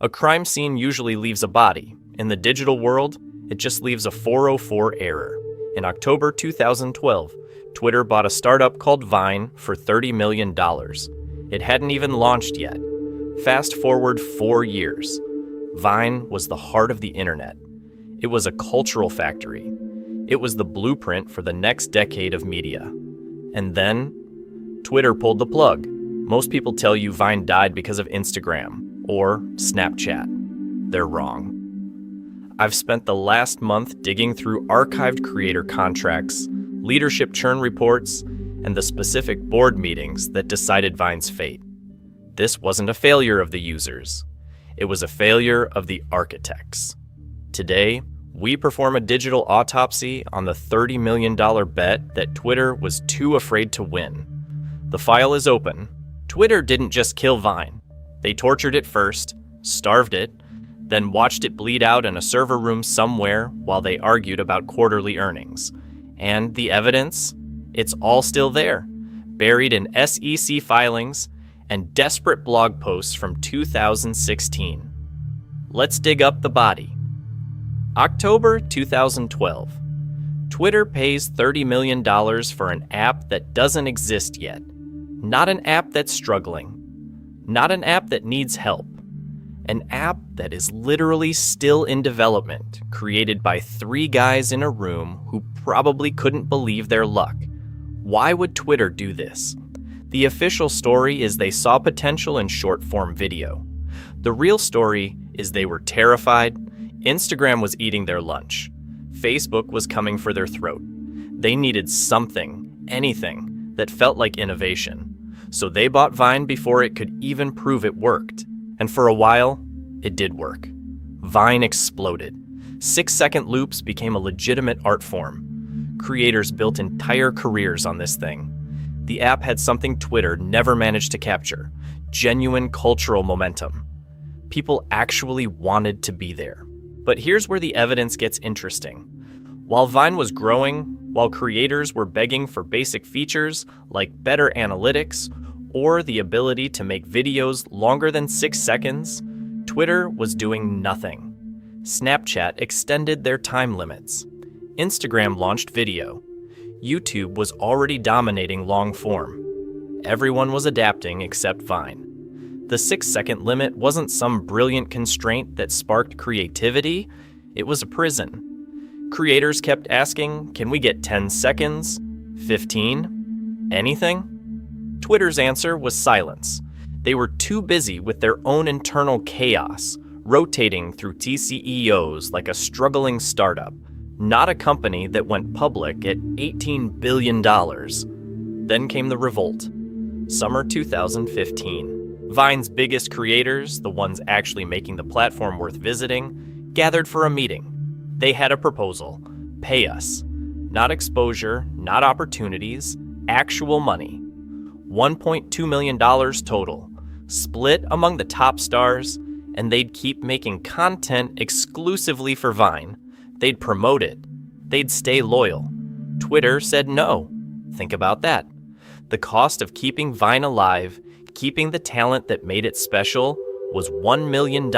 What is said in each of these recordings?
A crime scene usually leaves a body. In the digital world, it just leaves a 404 error. In October 2012, Twitter bought a startup called Vine for $30 million. It hadn't even launched yet. Fast forward 4 years. Vine was the heart of the internet. It was a cultural factory. It was the blueprint for the next decade of media. And then, Twitter pulled the plug. Most people tell you Vine died because of Instagram or Snapchat. They're wrong. I've spent the last month digging through archived creator contracts, leadership churn reports, and the specific board meetings that decided Vine's fate. This wasn't a failure of the users. It was a failure of the architects. Today, we perform a digital autopsy on the $30 million bet that Twitter was too afraid to win. The file is open. Twitter didn't just kill Vine. They tortured it first, starved it, then watched it bleed out in a server room somewhere while they argued about quarterly earnings. And the evidence? It's all still there, buried in SEC filings and desperate blog posts from 2016. Let's dig up the body. October 2012. Twitter pays $30 million for an app that doesn't exist yet. Not an app that's struggling. Not an app that needs help. An app that is literally still in development, created by 3 guys in a room who probably couldn't believe their luck. Why would Twitter do this? The official story is they saw potential in short-form video. The real story is they were terrified. Instagram was eating their lunch. Facebook was coming for their throat. They needed something, anything, that felt like innovation. So they bought Vine before it could even prove it worked. And for a while, it did work. Vine exploded. 6-second loops became a legitimate art form. Creators built entire careers on this thing. The app had something Twitter never managed to capture: genuine cultural momentum. People actually wanted to be there. But here's where the evidence gets interesting. While Vine was growing, while creators were begging for basic features like better analytics or the ability to make videos longer than 6 seconds, Twitter was doing nothing. Snapchat extended their time limits. Instagram launched video. YouTube was already dominating long form. Everyone was adapting except Vine. The 6-second limit wasn't some brilliant constraint that sparked creativity. It was a prison. Creators kept asking, can we get 10 seconds? 15? Anything? Twitter's answer was silence. They were too busy with their own internal chaos, rotating through TCEOs like a struggling startup, not a company that went public at $18 billion. Then came the revolt. Summer 2015. Vine's biggest creators, the ones actually making the platform worth visiting, gathered for a meeting. They had a proposal. Pay us. Not exposure, not opportunities, actual money. $1.2 million total, split among the top stars, and they'd keep making content exclusively for Vine. They'd promote it. They'd stay loyal. Twitter said no. Think about that. The cost of keeping Vine alive, keeping the talent that made it special, was $1 million.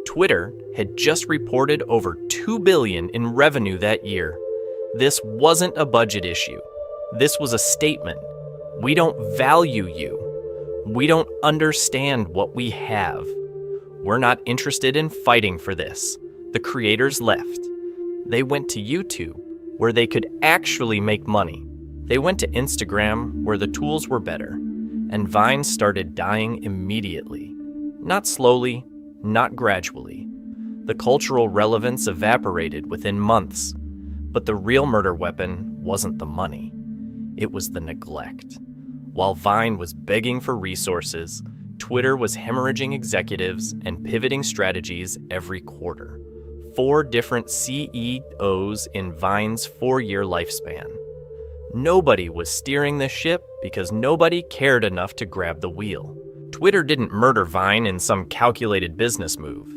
Twitter had just reported over $2 billion in revenue that year. This wasn't a budget issue. This was a statement. We don't value you. We don't understand what we have. We're not interested in fighting for this. The creators left. They went to YouTube, where they could actually make money. They went to Instagram, where the tools were better. And Vine started dying immediately. Not slowly, not gradually. The cultural relevance evaporated within months. But the real murder weapon wasn't the money. It was the neglect. While Vine was begging for resources, Twitter was hemorrhaging executives and pivoting strategies every quarter. 4 different CEOs in Vine's 4-year lifespan. Nobody was steering the ship because nobody cared enough to grab the wheel. Twitter didn't murder Vine in some calculated business move.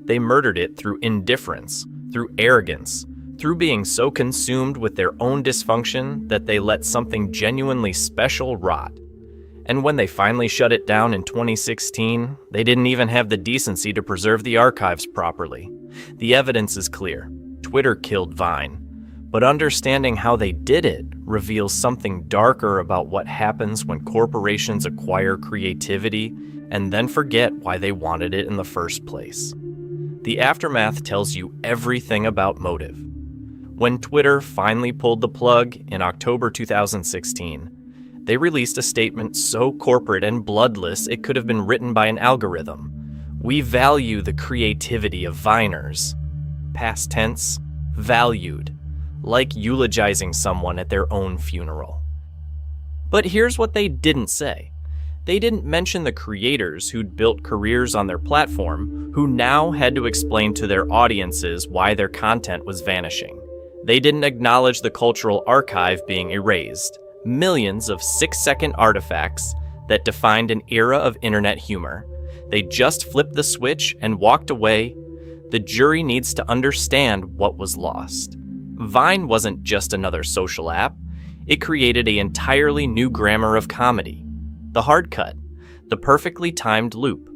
They murdered it through indifference, through arrogance, through being so consumed with their own dysfunction that they let something genuinely special rot. And when they finally shut it down in 2016, they didn't even have the decency to preserve the archives properly. The evidence is clear. Twitter killed Vine. But understanding how they did it reveals something darker about what happens when corporations acquire creativity and then forget why they wanted it in the first place. The aftermath tells you everything about motive. When Twitter finally pulled the plug in October 2016, they released a statement so corporate and bloodless it could have been written by an algorithm. We value the creativity of Viners. Past tense, valued. Like eulogizing someone at their own funeral. But here's what they didn't say. They didn't mention the creators who'd built careers on their platform, who now had to explain to their audiences why their content was vanishing. They didn't acknowledge the cultural archive being erased, millions of 6-second artifacts that defined an era of internet humor. They just flipped the switch and walked away. The jury needs to understand what was lost. Vine wasn't just another social app. It created an entirely new grammar of comedy. The hard cut, the perfectly timed loop,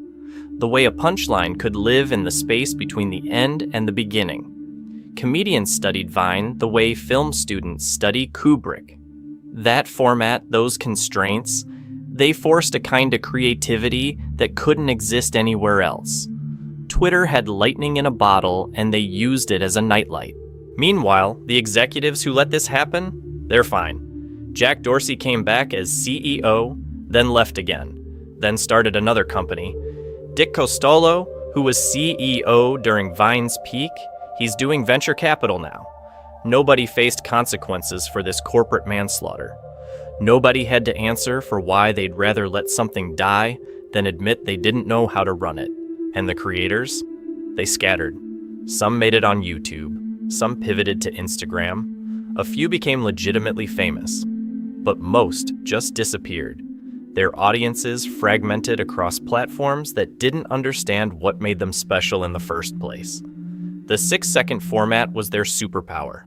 the way a punchline could live in the space between the end and the beginning. Comedians studied Vine the way film students study Kubrick. That format, those constraints, they forced a kind of creativity that couldn't exist anywhere else. Twitter had lightning in a bottle, and they used it as a nightlight. Meanwhile, the executives who let this happen, they're fine. Jack Dorsey came back as CEO, then left again, then started another company. Dick Costolo, who was CEO during Vine's peak, he's doing venture capital now. Nobody faced consequences for this corporate manslaughter. Nobody had to answer for why they'd rather let something die than admit they didn't know how to run it. And the creators? They scattered. Some made it on YouTube. Some pivoted to Instagram. A few became legitimately famous. But most just disappeared. Their audiences fragmented across platforms that didn't understand what made them special in the first place. The 6-second format was their superpower.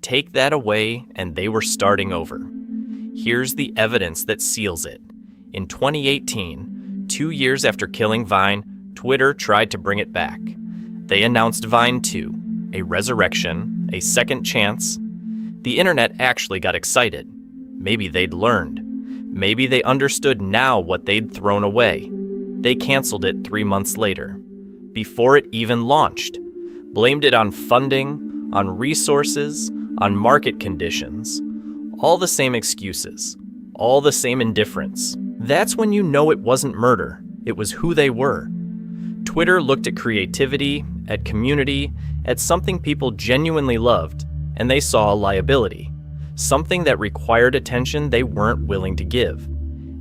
Take that away, and they were starting over. Here's the evidence that seals it. In 2018, 2 years after killing Vine, Twitter tried to bring it back. They announced Vine 2. A resurrection, a second chance. The internet actually got excited. Maybe they'd learned. Maybe they understood now what they'd thrown away. They canceled it 3 months later, before it even launched. Blamed it on funding, on resources, on market conditions. All the same excuses, all the same indifference. That's when you know it wasn't murder, it was who they were. Twitter looked at creativity, at community, at something people genuinely loved, and they saw a liability, something that required attention they weren't willing to give,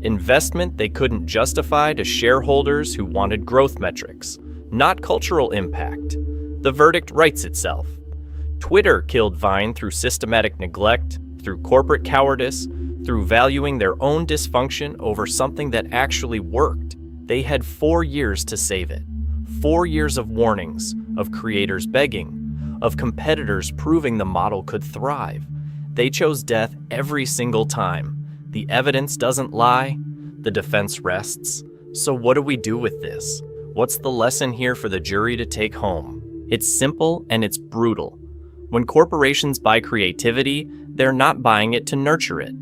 investment they couldn't justify to shareholders who wanted growth metrics, not cultural impact. The verdict writes itself. Twitter killed Vine through systematic neglect, through corporate cowardice, through valuing their own dysfunction over something that actually worked. They had 4 years to save it. 4 years of warnings, of creators begging, of competitors proving the model could thrive. They chose death every single time. The evidence doesn't lie, the defense rests. So what do we do with this? What's the lesson here for the jury to take home? It's simple and it's brutal. When corporations buy creativity, they're not buying it to nurture it.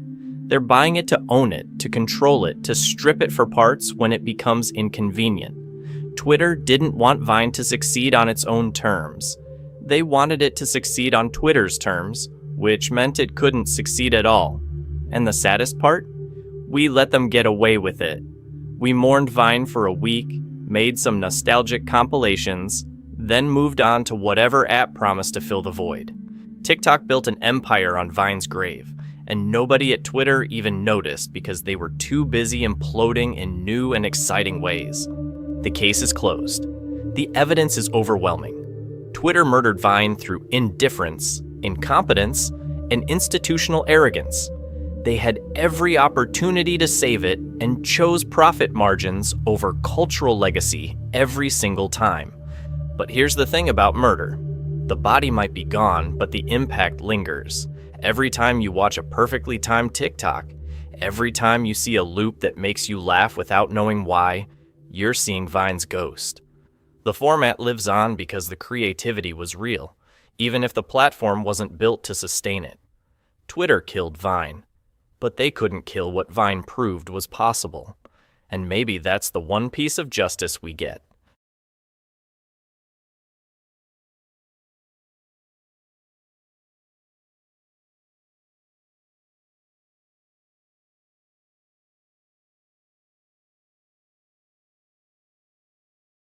They're buying it to own it, to control it, to strip it for parts when it becomes inconvenient. Twitter didn't want Vine to succeed on its own terms. They wanted it to succeed on Twitter's terms, which meant it couldn't succeed at all. And the saddest part? We let them get away with it. We mourned Vine for a week, made some nostalgic compilations, then moved on to whatever app promised to fill the void. TikTok built an empire on Vine's grave, and nobody at Twitter even noticed because they were too busy imploding in new and exciting ways. The case is closed. The evidence is overwhelming. Twitter murdered Vine through indifference, incompetence, and institutional arrogance. They had every opportunity to save it and chose profit margins over cultural legacy every single time. But here's the thing about murder. The body might be gone, but the impact lingers. Every time you watch a perfectly timed TikTok, Every time you see a loop that makes you laugh without knowing why, you're seeing Vine's ghost. The format lives on because the creativity was real, even if the platform wasn't built to sustain it. Twitter killed Vine, but they couldn't kill what Vine proved was possible. And maybe that's the one piece of justice we get.